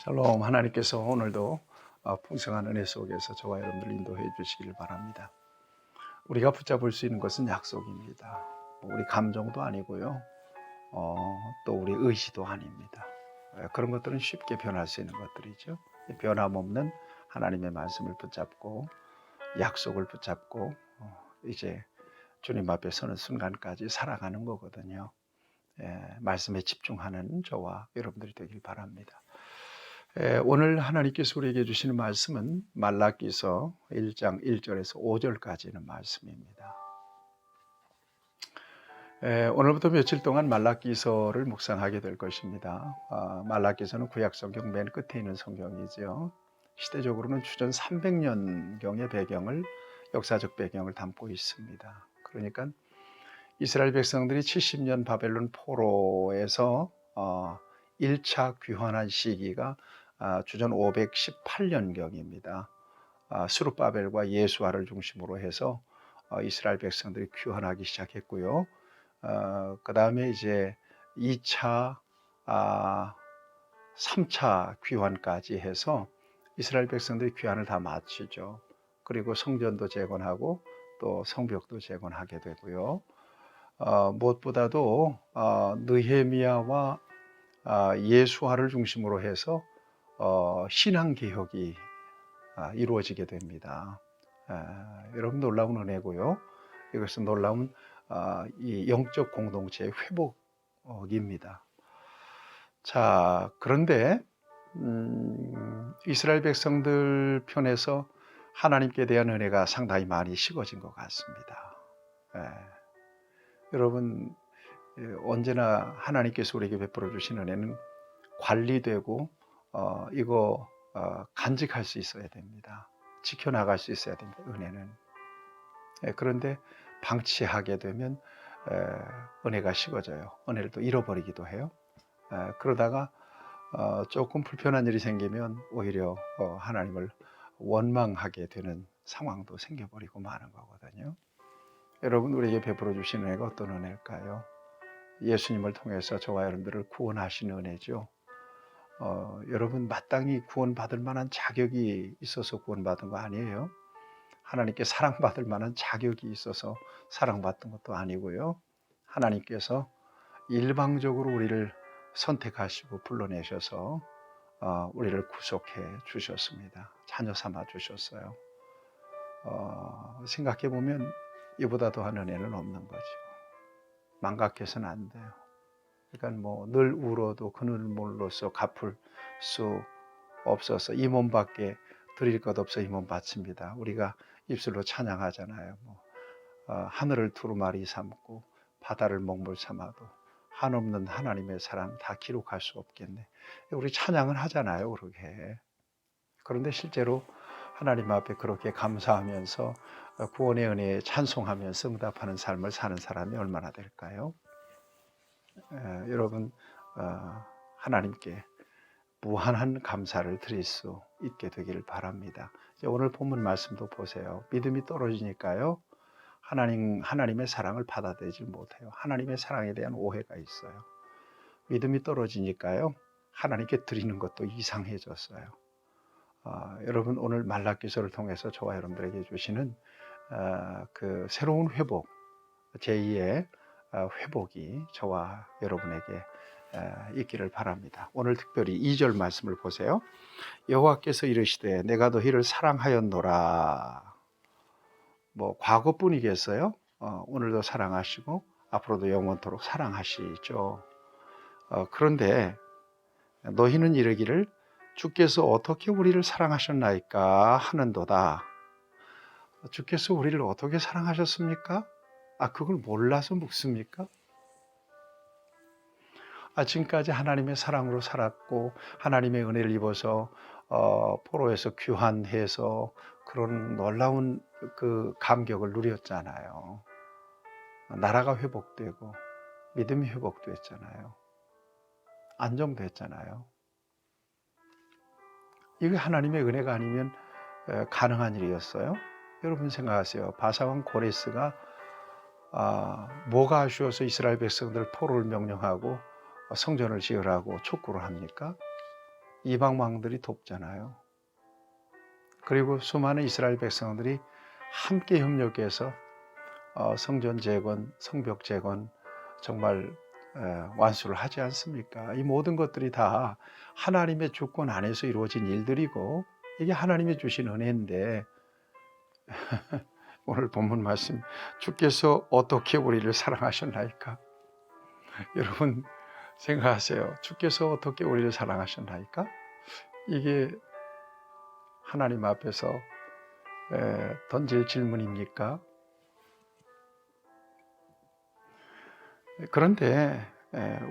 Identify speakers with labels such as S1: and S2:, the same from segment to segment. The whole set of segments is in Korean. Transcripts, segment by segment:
S1: 샬롬. 하나님께서 오늘도 풍성한 은혜 속에서 저와 여러분들 인도해 주시기를 바랍니다. 우리가 붙잡을 수 있는 것은 약속입니다. 우리 감정도 아니고요. 또 우리 의지도 아닙니다. 그런 것들은 쉽게 변할 수 있는 것들이죠. 변함없는 하나님의 말씀을 붙잡고 약속을 붙잡고 이제 주님 앞에 서는 순간까지 살아가는 거거든요. 말씀에 집중하는 저와 여러분들이 되길 바랍니다. 오늘 하나님께서 우리에게 주시는 말씀은 말라기서 1장 1절에서 5절까지는 말씀입니다. 오늘부터 며칠 동안 말라기서를 묵상하게 될 것입니다. 말라기서는 구약성경 맨 끝에 있는 성경이죠. 시대적으로는 주전 300년경의 배경을, 역사적 배경을 담고 있습니다. 그러니까 이스라엘 백성들이 70년 바벨론 포로에서 1차 귀환한 시기가 주전 518년경입니다. 스룹바벨과 예수아를 중심으로 해서 이스라엘 백성들이 귀환하기 시작했고요. 그 다음에 이제 2차, 3차 귀환까지 해서 이스라엘 백성들이 귀환을 다 마치죠. 그리고 성전도 재건하고 또 성벽도 재건하게 되고요. 무엇보다도 느헤미야와 예수아를 중심으로 해서 신앙개혁이 이루어지게 됩니다. 여러분 놀라운 은혜고요. 이것은 놀라운 이 영적 공동체의 회복입니다. 자, 그런데 이스라엘 백성들 편에서 하나님께 대한 은혜가 상당히 많이 식어진 것 같습니다. 여러분, 언제나 하나님께서 우리에게 베풀어 주신 은혜는 관리되고 이거 간직할 수 있어야 됩니다. 지켜나갈 수 있어야 됩니다. 은혜는. 그런데 방치하게 되면 은혜가 식어져요. 은혜를 또 잃어버리기도 해요. 그러다가 조금 불편한 일이 생기면 오히려 하나님을 원망하게 되는 상황도 생겨버리고 마는 거거든요. 여러분, 우리에게 베풀어 주신 은혜가 어떤 은혜일까요? 예수님을 통해서 저와 여러분들을 구원하신 은혜죠. 여러분, 마땅히 구원받을 만한 자격이 있어서 구원받은 거 아니에요. 하나님께 사랑받을 만한 자격이 있어서 사랑받던 것도 아니고요. 하나님께서 일방적으로 우리를 선택하시고 불러내셔서 우리를 구속해 주셨습니다. 자녀 삼아 주셨어요. 생각해 보면 이보다 더한 은혜는 없는 거죠. 망각해서는 안 돼요. 그러니까 뭐 늘 울어도 그 눈물로서 갚을 수 없어서 이 몸밖에 드릴 것 없어 이 몸 바칩니다. 우리가 입술로 찬양하잖아요. 하늘을 두루마리 삼고 바다를 먹물 삼아도 한없는 하나님의 사랑 다 기록할 수 없겠네. 우리 찬양을 하잖아요, 그렇게. 그런데 실제로 하나님 앞에 그렇게 감사하면서 구원의 은혜에 찬송하면서 응답하는 삶을 사는 사람이 얼마나 될까요? 여러분, 하나님께 무한한 감사를 드릴 수 있게 되기를 바랍니다. 오늘 본문 말씀도 보세요. 믿음이 떨어지니까요, 하나님의 사랑을 받아들이지 못해요. 하나님의 사랑에 대한 오해가 있어요. 믿음이 떨어지니까요, 하나님께 드리는 것도 이상해졌어요. 여러분, 오늘 말라기서를 통해서 저와 여러분들에게 주시는 그 새로운 회복, 제2의 회복이 저와 여러분에게 있기를 바랍니다. 오늘 특별히 2절 말씀을 보세요. 여호와께서 이르시되 내가 너희를 사랑하였노라. 과거뿐이겠어요? 오늘도 사랑하시고 앞으로도 영원토록 사랑하시죠. 그런데 너희는 이르기를 주께서 어떻게 우리를 사랑하셨나이까 하는도다. 주께서 우리를 어떻게 사랑하셨습니까? 그걸 몰라서 묻습니까? 지금까지 하나님의 사랑으로 살았고 하나님의 은혜를 입어서 포로에서 귀환해서 그런 놀라운 그 감격을 누렸잖아요. 나라가 회복되고 믿음이 회복됐잖아요. 안정됐잖아요. 이게 하나님의 은혜가 아니면 가능한 일이었어요. 여러분 생각하세요. 바사왕 고레스가 뭐가 아쉬워서 이스라엘 백성들 포로를 명령하고 성전을 지으라고 촉구를 합니까? 이방 왕들이 돕잖아요. 그리고 수많은 이스라엘 백성들이 함께 협력해서 성전 재건, 성벽 재건 정말 완수를 하지 않습니까? 이 모든 것들이 다 하나님의 주권 안에서 이루어진 일들이고 이게 하나님이 주신 은혜인데 오늘 본문 말씀 주께서 어떻게 우리를 사랑하셨나이까? 여러분 생각하세요. 주께서 어떻게 우리를 사랑하셨나이까? 이게 하나님 앞에서 던질 질문입니까? 그런데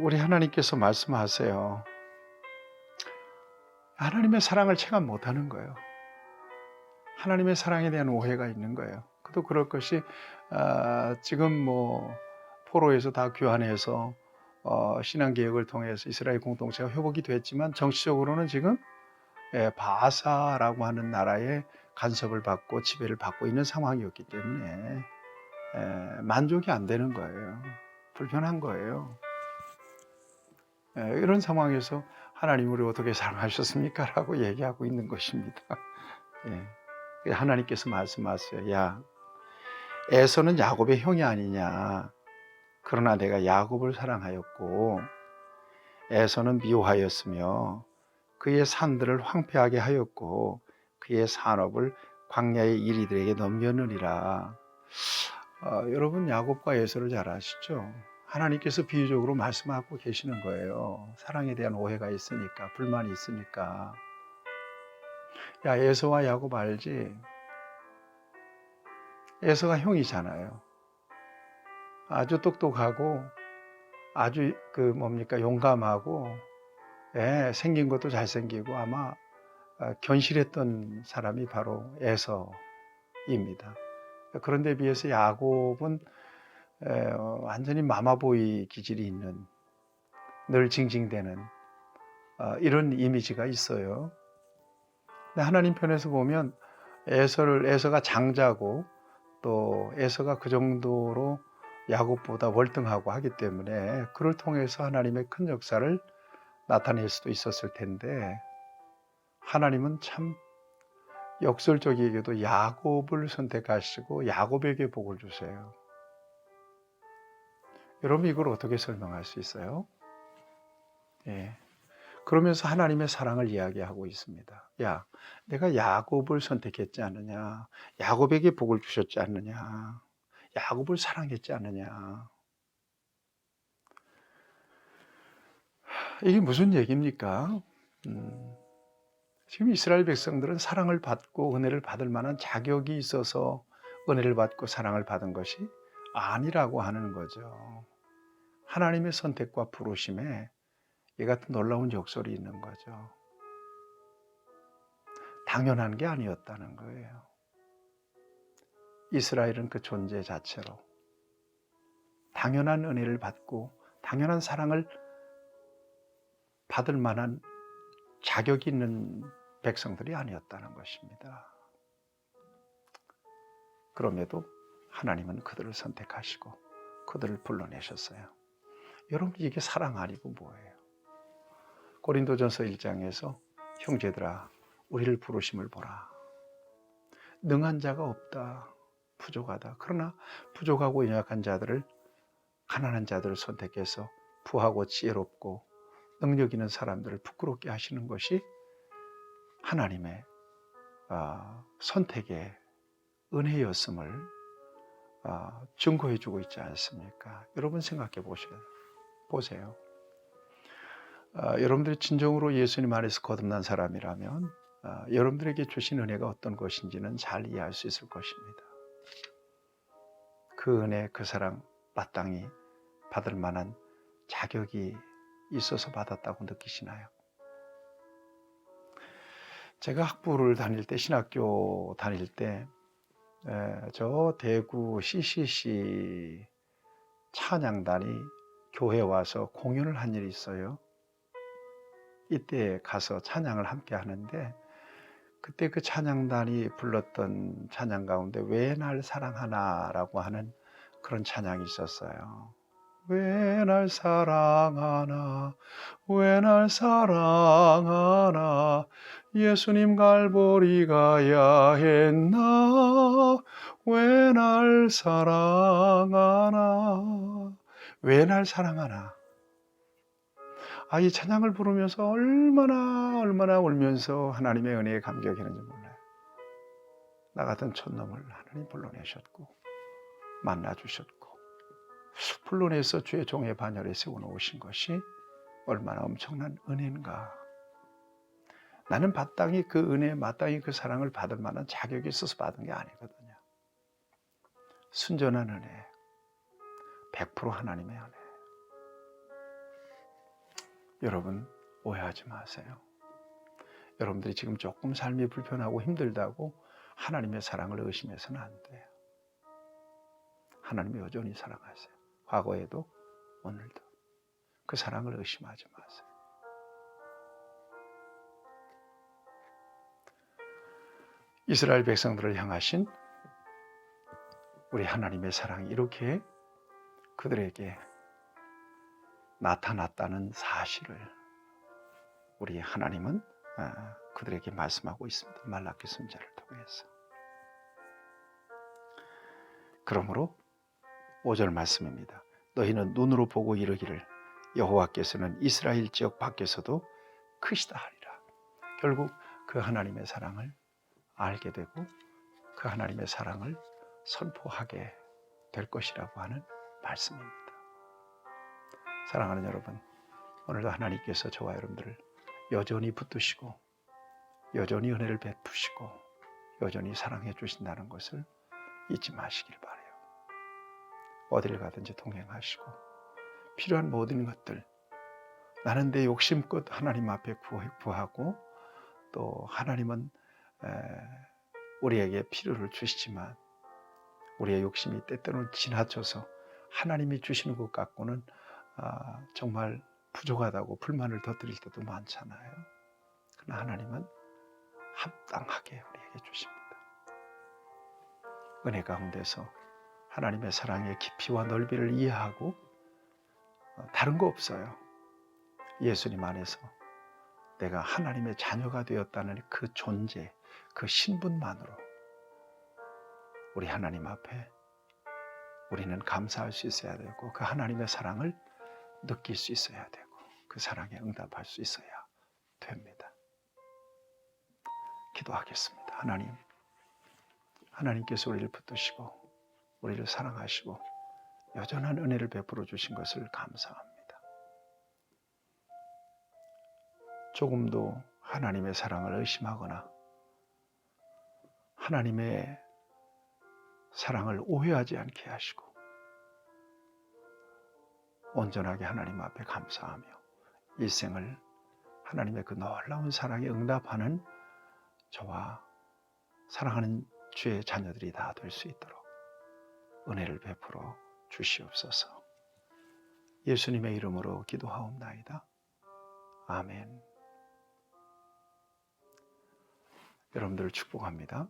S1: 우리 하나님께서 말씀하세요. 하나님의 사랑을 체감 못하는 거예요. 하나님의 사랑에 대한 오해가 있는 거예요. 또 그럴 것이 지금 뭐 포로에서 다 귀환해서 신앙개혁을 통해서 이스라엘 공동체가 회복이 됐지만 정치적으로는 지금 바사라고 하는 나라의 간섭을 받고 지배를 받고 있는 상황이었기 때문에 만족이 안 되는 거예요. 불편한 거예요. 이런 상황에서 하나님 우리 어떻게 사랑하셨습니까? 라고 얘기하고 있는 것입니다. 하나님께서 말씀하세요. 야, 에서는 야곱의 형이 아니냐. 그러나 내가 야곱을 사랑하였고 에서는 미워하였으며 그의 산들을 황폐하게 하였고 그의 산업을 광야의 이리들에게 넘겼느니라. 여러분 야곱과 에서를 잘 아시죠? 하나님께서 비유적으로 말씀하고 계시는 거예요. 사랑에 대한 오해가 있으니까, 불만이 있으니까. 야, 에서와 야곱 알지? 에서가 형이잖아요. 아주 똑똑하고 아주 용감하고 생긴 것도 잘생기고 아마 견실했던 사람이 바로 에서입니다. 그런데 비해서 야곱은 완전히 마마보이 기질이 있는 늘 징징대는 이런 이미지가 있어요. 근데 하나님 편에서 보면 에서가 장자고 또 에서가 그 정도로 야곱보다 월등하고 하기 때문에 그를 통해서 하나님의 큰 역사를 나타낼 수도 있었을 텐데 하나님은 참 역설적이게도 야곱을 선택하시고 야곱에게 복을 주세요. 여러분 이걸 어떻게 설명할 수 있어요? 그러면서 하나님의 사랑을 이야기하고 있습니다. 야, 내가 야곱을 선택했지 않느냐? 야곱에게 복을 주셨지 않느냐? 야곱을 사랑했지 않느냐? 이게 무슨 얘기입니까? 지금 이스라엘 백성들은 사랑을 받고 은혜를 받을 만한 자격이 있어서 은혜를 받고 사랑을 받은 것이 아니라고 하는 거죠. 하나님의 선택과 부르심에 이 같은 놀라운 역설이 있는 거죠. 당연한 게 아니었다는 거예요. 이스라엘은 그 존재 자체로 당연한 은혜를 받고 당연한 사랑을 받을 만한 자격이 있는 백성들이 아니었다는 것입니다. 그럼에도 하나님은 그들을 선택하시고 그들을 불러내셨어요. 여러분 이게 사랑 아니고 뭐예요? 고린도전서 1장에서 형제들아 우리를 부르심을 보라. 능한 자가 없다. 부족하다. 그러나 부족하고 연약한 자들을 가난한 자들을 선택해서 부하고 지혜롭고 능력 있는 사람들을 부끄럽게 하시는 것이 하나님의 선택의 은혜였음을 증거해 주고 있지 않습니까? 여러분 생각해 보세요. 여러분들이 진정으로 예수님 안에서 거듭난 사람이라면 여러분들에게 주신 은혜가 어떤 것인지는 잘 이해할 수 있을 것입니다. 그 은혜, 그 사랑 마땅히 받을 만한 자격이 있어서 받았다고 느끼시나요? 제가 학부를 다닐 때, 신학교 다닐 때, 저 대구 CCC 찬양단이 교회에 와서 공연을 한 일이 있어요. 이때 가서 찬양을 함께 하는데, 그때 그 찬양단이 불렀던 찬양 가운데 왜 날 사랑하나 라고 하는 그런 찬양이 있었어요. 왜 날 사랑하나 왜 날 사랑하나 예수님 갈보리 가야 했나 왜 날 사랑하나 왜 날 사랑하나. 이 찬양을 부르면서 얼마나 울면서 하나님의 은혜에 감격했는지 몰라요. 나 같은 촌놈을 하나님 불러내셨고 만나주셨고 불러내서 주의 종의 반열에 세워놓으신 것이 얼마나 엄청난 은혜인가. 나는 마땅히 그 은혜, 마땅히 그 사랑을 받을 만한 자격이 있어서 받은 게 아니거든요. 순전한 은혜, 100% 하나님의 은혜. 여러분 오해하지 마세요. 여러분들이 지금 조금 삶이 불편하고 힘들다고 하나님의 사랑을 의심해서는 안 돼요. 하나님이 여전히 사랑하세요. 과거에도 오늘도. 그 사랑을 의심하지 마세요. 이스라엘 백성들을 향하신 우리 하나님의 사랑이 이렇게 그들에게 나타났다는 사실을 우리 하나님은 그들에게 말씀하고 있습니다. 말라기 선지자를 통해서. 그러므로 5절 말씀입니다. 너희는 눈으로 보고 이르기를 여호와께서는 이스라엘 지역 밖에서도 크시다 하리라. 결국 그 하나님의 사랑을 알게 되고 그 하나님의 사랑을 선포하게 될 것이라고 하는 말씀입니다. 사랑하는 여러분, 오늘도 하나님께서 저와 여러분들을 여전히 붙드시고 여전히 은혜를 베푸시고 여전히 사랑해 주신다는 것을 잊지 마시길 바라요. 어디를 가든지 동행하시고 필요한 모든 것들 나는 내 욕심껏 하나님 앞에 구하고 또 하나님은 우리에게 필요를 주시지만 우리의 욕심이 때때로는 지나쳐서 하나님이 주시는 것 갖고는 정말 부족하다고 불만을 터뜨릴 때도 많잖아요. 그러나 하나님은 합당하게 우리에게 주십니다. 은혜 가운데서 하나님의 사랑의 깊이와 넓이를 이해하고 다른 거 없어요. 예수님 안에서 내가 하나님의 자녀가 되었다는 그 존재, 그 신분만으로 우리 하나님 앞에 우리는 감사할 수 있어야 되고 그 하나님의 사랑을 느낄 수 있어야 되고 그 사랑에 응답할 수 있어야 됩니다. 기도하겠습니다. 하나님께서 우리를 붙드시고 우리를 사랑하시고 여전한 은혜를 베풀어 주신 것을 감사합니다. 조금도 하나님의 사랑을 의심하거나 하나님의 사랑을 오해하지 않게 하시고 온전하게 하나님 앞에 감사하며 일생을 하나님의 그 놀라운 사랑에 응답하는 저와 사랑하는 주의 자녀들이 다 될 수 있도록 은혜를 베풀어 주시옵소서. 예수님의 이름으로 기도하옵나이다. 아멘. 여러분들을 축복합니다.